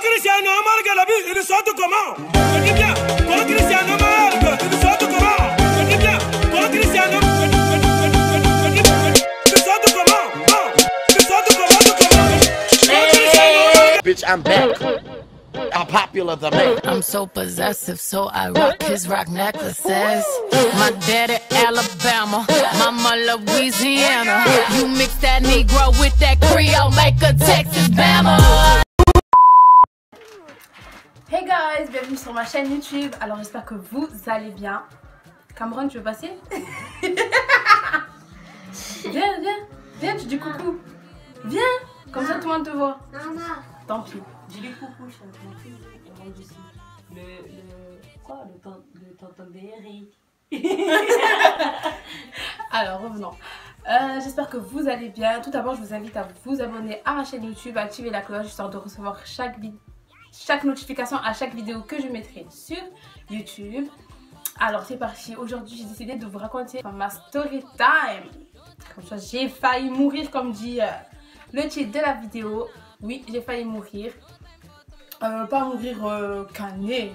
Cristiano marque la vie, il saute comment? Je dis bien, quand Cristiano marque, il saute comment? Je dis bien, quand Cristiano il saute comment? Il saute comment? Bitch, I'm back. I'm popular the man. I'm so possessive, so I rock his rock necklaces. My daddy Alabama, mama Louisiana. You mix that Negro with that Creole, make a Texas Bama. Hey guys, bienvenue sur ma chaîne YouTube. Alors j'espère que vous allez bien. Cameron, tu veux passer? Viens, tu dis coucou. Viens, comme ça tout le monde te voit. Tant pis. Dis-lui coucou, je suis en train de ici. Le tonton Béry. Alors revenons. J'espère que vous allez bien. Tout d'abord, je vous invite à vous abonner à ma chaîne YouTube, à activer la cloche histoire de recevoir chaque notification à chaque vidéo que je mettrai sur YouTube. Alors c'est parti. Aujourd'hui, j'ai décidé de vous raconter ma story time. Comme ça, j'ai failli mourir, comme dit le titre de la vidéo. Oui, j'ai failli mourir. Pas mourir cané,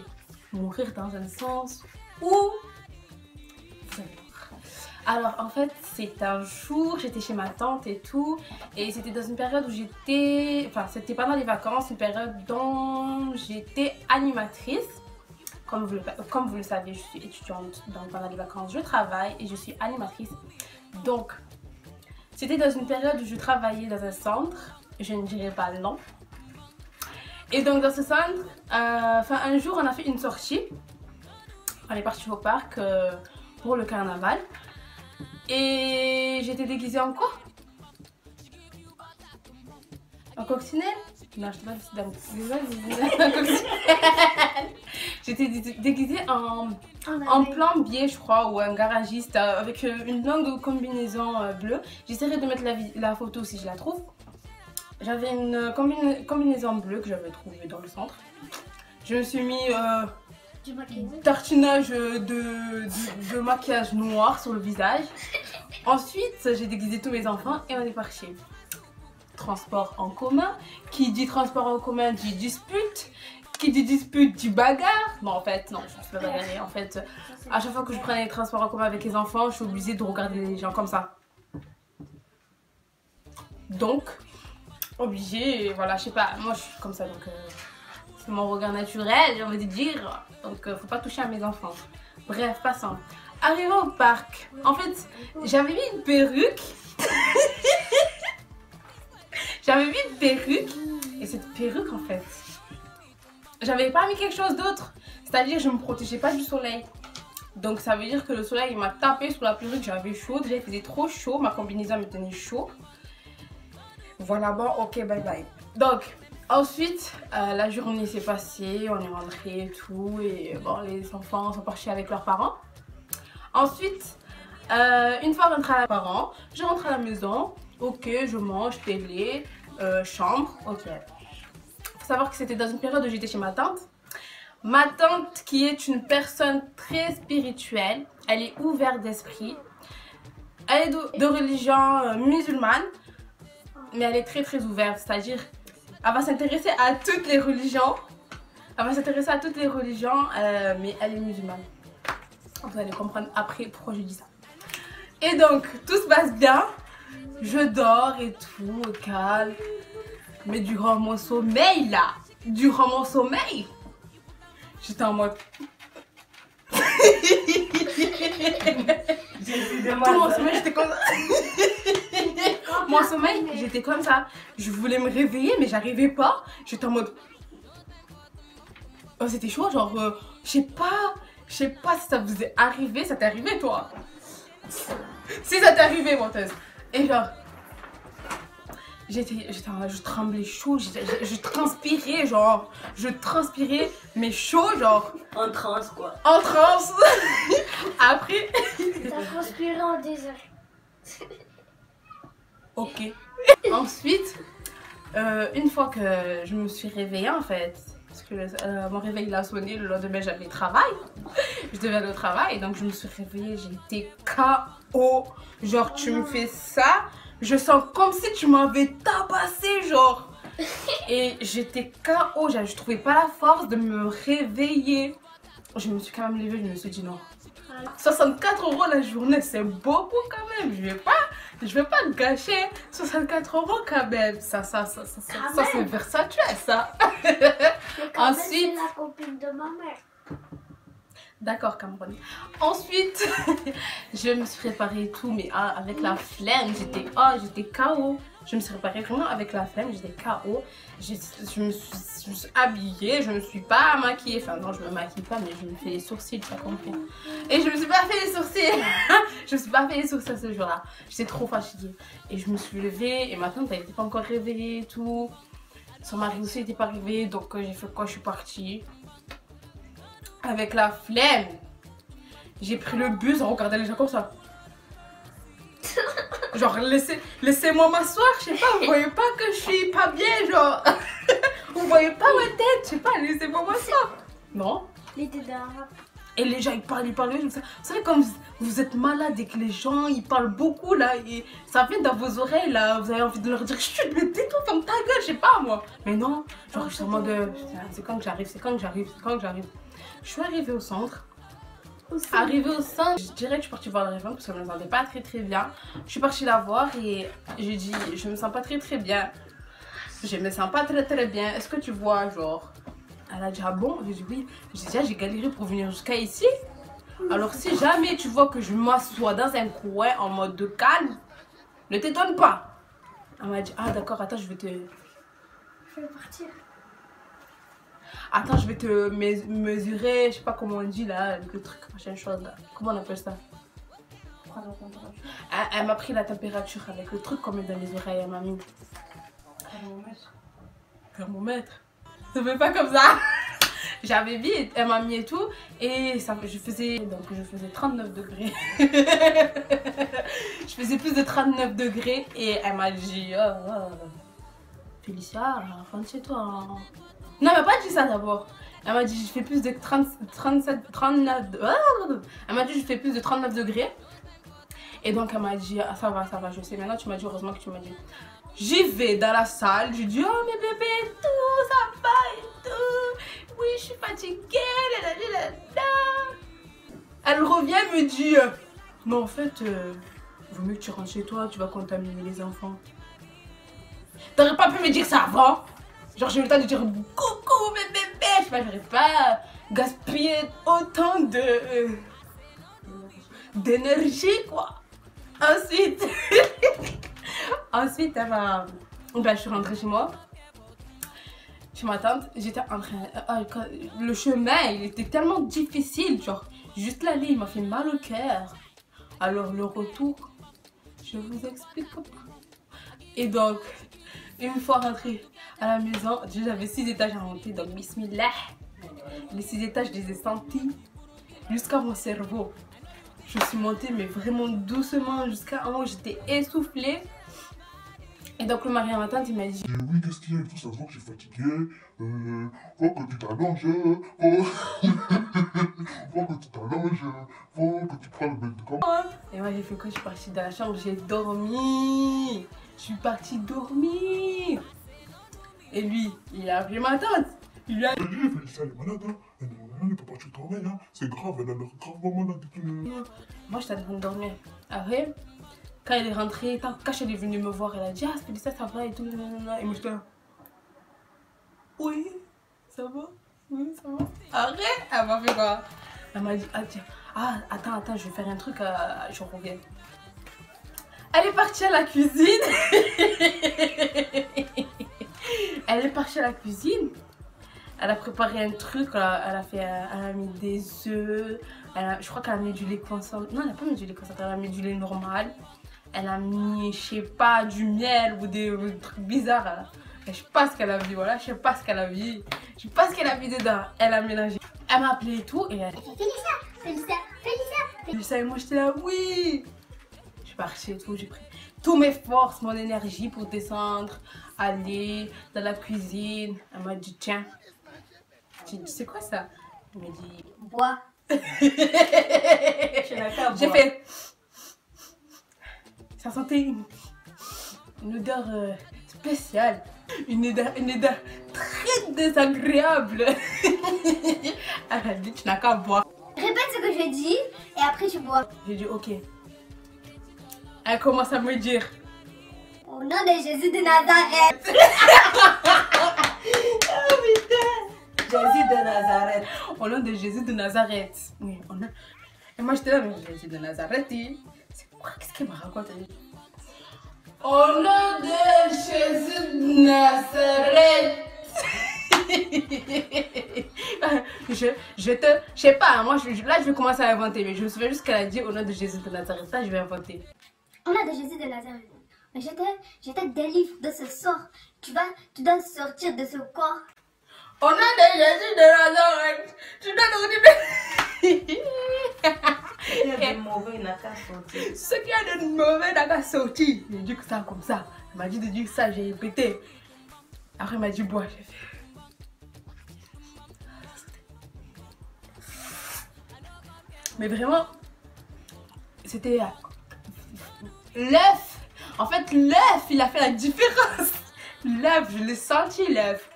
mourir dans un sens où... Alors en fait c'est un jour, j'étais chez ma tante et tout, et c'était dans une période où j'étais... Enfin c'était pendant les vacances, une période dont j'étais animatrice. Comme vous le savez, je suis étudiante, donc pendant les vacances je travaille et je suis animatrice. Donc c'était dans une période où je travaillais dans un centre, je ne dirais pas non. Et donc dans ce centre, un jour on a fait une sortie. On est parti au parc pour le carnaval. Et j'étais déguisée en quoi? En coccinelle? Non, je t'ai pas déguisée en coccinelle. J'étais déguisée en plombier, je crois, ou un garagiste avec une longue combinaison bleue. J'essaierai de mettre la photo si je la trouve. J'avais une combinaison bleue que j'avais trouvée dans le centre. Je me suis mis tartinage de maquillage noir sur le visage. Ensuite, j'ai déguisé tous mes enfants et on est parti. Transport en commun. Qui dit transport en commun dit dispute. Qui dit dispute dit bagarre. Non, en fait, non, je ne suis pas bagarrée. En fait, à chaque fois que je prenais les transports en commun avec les enfants, je suis obligée de regarder les gens comme ça. Donc... obligée, et voilà, je sais pas, moi je suis comme ça, donc c'est mon regard naturel, j'ai envie de dire, donc faut pas toucher à mes enfants. Bref, passons. Arrivé au parc, en fait j'avais mis une perruque. J'avais mis une perruque, et cette perruque en fait, j'avais pas mis quelque chose d'autre, c'est-à-dire je me protégeais pas du soleil. Donc ça veut dire que le soleil il m'a tapé sur la perruque, j'avais chaud, déjà il faisait trop chaud, ma combinaison me tenait chaud. Voilà, bon, ok, bye bye. Donc, ensuite, la journée s'est passée, on est rentré et tout, et bon, les enfants sont partis avec leurs parents. Ensuite, une fois rentré à la parents, je rentre à la maison, ok, je mange, télé, chambre, ok. Faut savoir que c'était dans une période où j'étais chez ma tante. Ma tante, qui est une personne très spirituelle, elle est ouverte d'esprit, elle est de religion musulmane. Mais elle est très ouverte, c'est-à-dire elle va s'intéresser à toutes les religions. Elle va s'intéresser à toutes les religions, mais elle est musulmane. Vous allez comprendre après pourquoi je dis ça. Et donc, tout se passe bien. Je dors et tout, au calme. Mais durant mon sommeil, là, j'étais en mode... Tout mon sommeil, j'étais comme ça. Mon sommeil, j'étais comme ça. Je voulais me réveiller, mais j'arrivais pas. J'étais en mode... Oh, c'était chaud, genre... je sais pas si ça vous est arrivé. Ça t'est arrivé, toi? Si ça t'est arrivé, menteuse. Et genre... je tremblais chaud. Je transpirais, genre... Je transpirais, mais chaud, genre... En transe, quoi. En transe. Après... T'as transpiré en désert. Ok. Ensuite, une fois que je me suis réveillée en fait, parce que mon réveil il a sonné, le lendemain j'avais travail, je devais aller au travail, donc je me suis réveillée, j'étais KO. Genre tu me fais ça, je sens comme si tu m'avais tabassé, genre Et j'étais KO, je trouvais pas la force de me réveiller. Je me suis quand même levée, je me suis dit non. 64 € la journée, c'est beaucoup quand même. Je vais pas gâcher 64 € quand même. Ça c'est Versace, ça. Ensuite, c'est la copine de ma mère. D'accord, Cameroun. Ensuite, je me suis préparée tout, mais avec la flemme, j'étais KO. Je me suis préparée vraiment avec la flemme, j'étais KO. Je me suis habillée, je me suis pas maquillée. Enfin, non, je me maquille pas, mais je me fais les sourcils, tu as compris. Et je me suis pas fait les sourcils. Je me suis pas fait les sourcils ce jour-là. J'étais trop fatiguée. Et je me suis levée, et ma tante, elle n'était pas encore réveillée et tout. Son mari aussi n'était pas réveillé, donc j'ai fait quoi? Je suis partie. Avec la flemme, j'ai pris le bus en regardant les gens comme ça. Genre, laissez-moi m'asseoir, je sais pas, vous voyez pas que je suis pas bien, genre. Vous voyez pas ma tête, je sais pas, laissez-moi m'asseoir. Non. Il était dans la... Et les gens, ils parlent, comme ça. Vous savez, comme vous êtes malade et que les gens, ils parlent beaucoup, là, et ça vient dans vos oreilles, là, vous avez envie de leur dire, chut, mais tais-toi, ferme ta gueule, je sais pas, moi. Mais non, genre, je suis en mode, c'est quand que j'arrive, c'est quand que j'arrive, c'est quand que j'arrive. Je suis arrivée au centre. Arrivée au centre, je dirais que je suis partie voir la région parce que je me sentais pas très bien. Je suis partie la voir et j'ai dit je me sens pas très bien. Je me sens pas très bien. Est-ce que tu vois, genre? Elle a dit ah bon? J'ai dit oui. J'ai galéré pour venir jusqu'à ici. Alors si jamais tu vois que je m'assois dans un coin en mode de calme, ne t'étonne pas. Elle m'a dit ah d'accord, attends, je vais partir. Attends, je vais te mesurer, je sais pas comment on dit là, le truc, machin chose là. Comment on appelle ça? Elle m'a pris la température avec le truc qu'on met dans les oreilles, elle m'a mis. Thermomètre. Ça fait pas comme ça. J'avais mis, elle m'a mis et tout, et je faisais 39 degrés. Je faisais plus de 39 degrés, et elle m'a dit, Félicia, rentre chez toi. Hein. Non, elle m'a pas dit ça d'abord. Elle m'a dit je fais plus de 39. Elle m'a dit je fais plus de 39 degrés. Et donc elle m'a dit ah, ça va, je sais. Maintenant tu m'as dit heureusement que tu m'as dit. J'y vais dans la salle, je dis oh mes bébés, tout ça va et tout. Oui, je suis fatiguée. Elle revient me dit mais en fait, vaut mieux que tu rentres chez toi, tu vas contaminer les enfants. T'aurais pas pu me dire ça avant? Genre j'ai eu le temps de dire coucou mes bébés. Je sais pas, j'aurais pas gaspillé autant d'énergie quoi. Ensuite ensuite je suis rentrée chez moi, chez ma tante. J'étais en train le chemin il était tellement difficile, genre juste l'aller il m'a fait mal au cœur. Alors le retour, je vous explique comment. Et donc une fois rentrée à la maison, j'avais 6 étages à monter, donc bismillah. Les 6 étages, je les ai sentis jusqu'à mon cerveau. Je suis montée, mais vraiment doucement, jusqu'à en haut, j'étais essoufflée. Et donc le mari à ma tante, il m'a dit oui, qu'est-ce qu'il y a et tout, ça se voit que je suis fatiguée. Faut que tu t'allonges, faut que tu t'allonges, faut que tu prennes le bain de camp. Et moi j'ai fait quoi? Je suis partie dans la chambre, j'ai dormi. Je suis partie dormir. Et lui, il a appelé ma tante. Il lui a dit Félicia, elle est malade, hein. Elle ne peut pas tuer ton travail, hein. C'est grave, elle a l'air gravement malade. Moi j'étais en train de dormir. Après, quand elle est rentrée, quand elle est venue me voir, elle a dit ah Félicia ça va et tout. Et moi j'étais là. Oui, ça va. Oui, ça va. Après, elle m'a fait quoi? Elle m'a dit ah tiens, attends, je vais faire un truc, je reviens. Elle est partie à la cuisine. Elle est partie à la cuisine. Elle a préparé un truc. Elle a mis des œufs. Je crois qu'elle a mis du lait concentré. Non, elle n'a pas mis du lait concentré. Elle a mis du lait normal. Elle a mis, je sais pas, du miel ou des trucs bizarres. Là. Je sais pas ce qu'elle a mis. Voilà, je sais pas ce qu'elle a mis. Je sais pas ce qu'elle a mis dedans. Elle a mélangé. Elle m'a appelé et tout. Et elle a dit Félicia. Et moi j'étais là, oui. Je suis partie et tout. J'ai pris toutes mes forces, mon énergie pour descendre, aller dans la cuisine. Elle m'a dit tiens. J'ai dit c'est quoi ça? Elle m'a dit bois. J'ai fait. Ça sentait une odeur spéciale. Une odeur très désagréable. Elle a dit, tu n'as qu'à boire. Répète ce que je dis et après tu bois. J'ai dit, ok. Elle commence à me dire. Au nom de Jésus de Nazareth. Oh putain. Jésus de Nazareth. Au nom de Jésus de Nazareth. Oui, au nom... Et moi j'étais là, mais Jésus de Nazareth. C'est quoi? Qu'est-ce qu'elle me raconte? Au nom de Jésus de Nazareth. Je sais pas, moi là je vais commencer à inventer, mais je me souviens juste qu'elle a dit au nom de Jésus de Nazareth. Là je vais inventer. Au nom de Jésus de Nazareth. Mais je te délivre de ce sort. Tu dois sortir de ce corps. Au nom de Jésus de Nazareth, tu dois nous dire. Il y a de mauvais, il n'a qu'à sortir. Ce qui a de mauvais n'a qu'à sortir. J'ai dit que ça comme ça. Elle m'a dit de dire ça, j'ai répété. Après, elle m'a dit bois, j'ai fait. Mais vraiment, c'était l'œuf. En fait, l'œuf, il a fait la différence. L'œuf, je l'ai senti, l'œuf.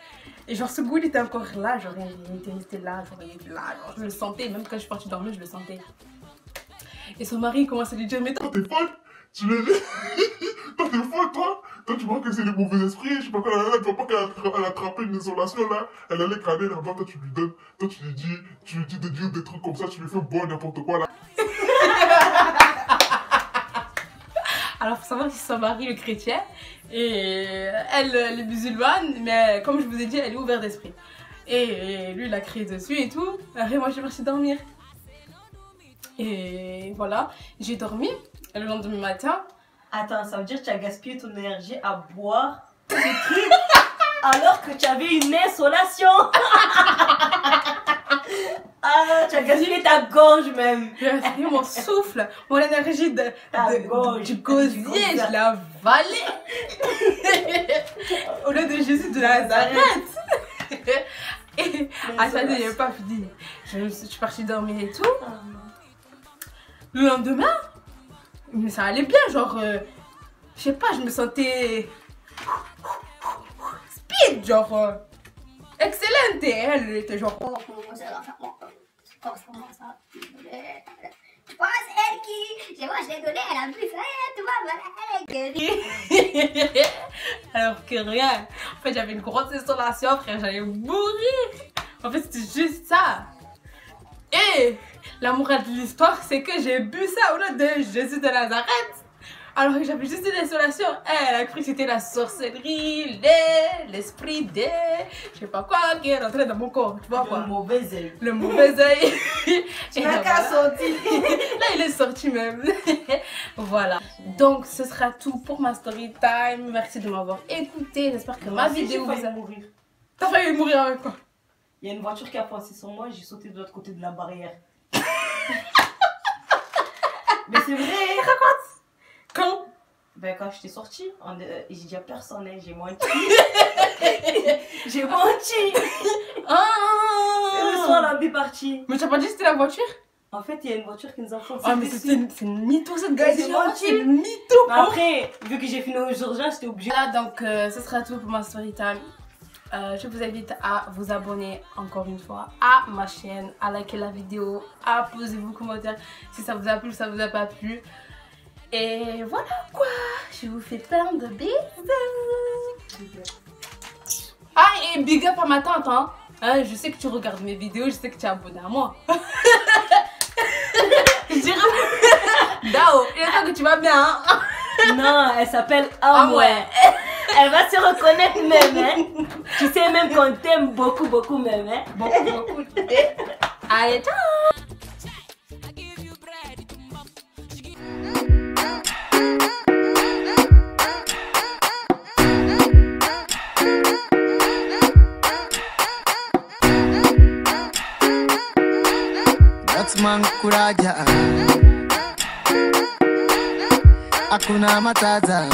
Et genre, ce goût, il était encore là. J'aurais été resté là, j'aurais été là. Genre, je le sentais, même quand je suis partie dormir, je le sentais. Et son mari commence à lui dire, mais Toi, t'es folle. Tu l'as dit. Toi, t'es folle, toi. Toi, tu vois que c'est les mauvais esprits. Je sais pas quoi, tu vois pas qu'elle a attrapé une isolation, là. Elle allait crâner là-bas. Toi, tu lui donnes. Toi, tu lui dis de dire des trucs comme ça. Tu lui fais boire n'importe quoi, là. Alors, faut savoir que son mari est chrétien et elle est musulmane, mais comme je vous ai dit, elle est ouverte d'esprit. Et lui, il a crié dessus et tout. Après, moi, je suis partie dormir. Et voilà, j'ai dormi. Et le lendemain matin. Attends, ça veut dire que tu as gaspillé ton énergie à boire ce truc alors que tu avais une insolation. Ah, tu as gaspillé ta gorge même. J'ai gaspillé mon souffle, mon énergie du gosier, je l'ai avalé. Au nom de Jésus de Nazareth. Et attendez, il n'est pas fini. Je suis partie dormir et tout. Le lendemain, mais ça allait bien, genre, je sais pas, je me sentais speed, genre, excellente. Et elle était genre, Tu penses elle qui... Moi je l'ai donné, elle a pris ça, tu vois, voilà, elle alors que rien. En fait, j'avais une grosse installation, frère, j'allais mourir. En fait, c'était juste ça. Et la morale de l'histoire, c'est que j'ai bu ça au nom de Jésus de Nazareth. Alors que j'avais juste une installation. Elle a cru que c'était la sorcellerie, l'esprit je sais pas quoi qui est rentré dans mon corps. Tu vois quoi? Le mauvais œil. Le mauvais œil. Tu n'as qu'à sortir. Là, il est sorti même. Voilà. Donc, ce sera tout pour ma story time. Merci de m'avoir écouté. J'espère que ma vidéo vous a... mourir. T'as failli mourir avec quoi? Il y a une voiture qui a passé sur moi, j'ai sauté de l'autre côté de la barrière. Mais c'est vrai. Raconte. Quand? Ben quand j'étais sortie, j'ai dit à personne, j'ai menti. J'ai menti. Ah. Et le soir, la vie est partie. Mais t'as pas dit que c'était la voiture? En fait, il y a une voiture qui nous a foncé. Ah, mais c'est une mytho cette gars. C'est menti. C'est une mytho. Après, vu que j'ai fini aux urgences, j'étais obligée. Voilà, donc ce sera tout pour ma story time. Je vous invite à vous abonner encore une fois à ma chaîne, à liker la vidéo, à poser vos commentaires si ça vous a plu ou ça vous a pas plu. Et voilà quoi, je vous fais plein de bisous. Ah, et big up à ma tante, hein. Je sais que tu regardes mes vidéos, je sais que tu es abonné à moi. Je dirais... Dao, j'espère que tu vas bien, hein. Non, elle s'appelle Amoué. Elle va se reconnaître même, hein. Tu sais même qu'on t'aime beaucoup, beaucoup même, hein. Beaucoup, beaucoup. Allez, ciao. Batsman kuraja, hakuna matata.